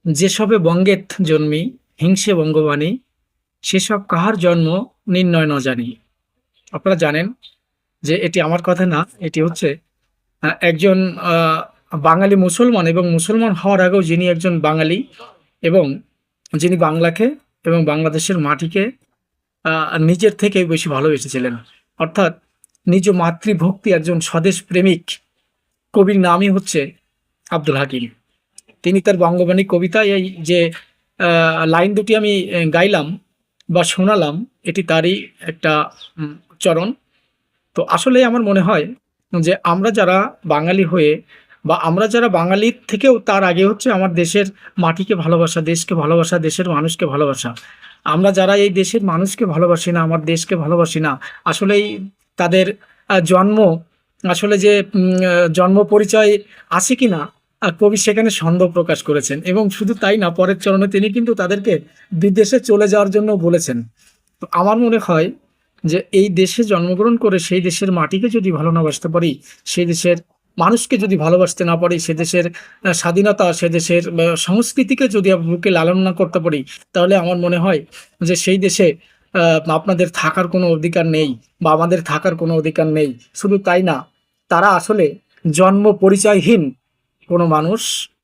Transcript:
যেসবে বঙ্গেত জন্মি হিংসে বঙ্গবাণী, সেসব কাহার জন্ম নির্ণয় ন জানি। আপনারা জানেন যে এটি আমার কথা না, এটি হচ্ছে একজন বাঙালি মুসলমান এবং মুসলমান হওয়ার আগেও যিনি একজন বাঙালি এবং যিনি বাংলাকে এবং বাংলাদেশের মাটিকে নিজের থেকে বেশি ভালোবেসেছিলেন। অর্থাৎ নিজ মাতৃভক্তি, একজন স্বদেশ প্রেমিক কবির নামই হচ্ছে আব্দুল হাকিম। তিনি তার বঙ্গবাণী কবিতায় এই যে লাইন দুটি আমি গাইলাম বা শোনালাম, এটি তারই একটা চরণ। তো আসলে আমার মনে হয় যে আমরা যারা বাঙালি হয়ে বা আমরা যারা বাঙালির থেকেও তার আগে হচ্ছে আমার দেশের মাটিকে ভালোবাসা, দেশকে ভালোবাসা, দেশের মানুষকে ভালোবাসা। আমরা যারা এই দেশের মানুষকে ভালোবাসি না, আমার দেশকে ভালোবাসি না, আসলেই তাদের জন্ম, আসলে যে জন্ম পরিচয় আছে কিনা, কবি সেখানে সন্দেহ প্রকাশ করেছেন। এবং শুধু তাই না, পরের চরণে তিনি কিন্তু তাদেরকে বিদেশে চলে যাওয়ার জন্য বলেছেন। তো আমার মনে হয় যে এই দেশে জন্মগ্রহণ করে সেই দেশের মাটিকে যদি ভালো না বাসতে পারি, সেই দেশের মানুষকে যদি ভালোবাসতে না পারি, সে দেশের স্বাধীনতা, সে দেশের সংস্কৃতিকে যদি বুকে লালন না করতে পারি, তাহলে আমার মনে হয় যে সেই দেশে আপনাদের থাকার কোনো অধিকার নেই বা আমাদের থাকার কোনো অধিকার নেই। শুধু তাই না, তারা আসলে জন্ম পরিচয়হীন কোনো মানুষ।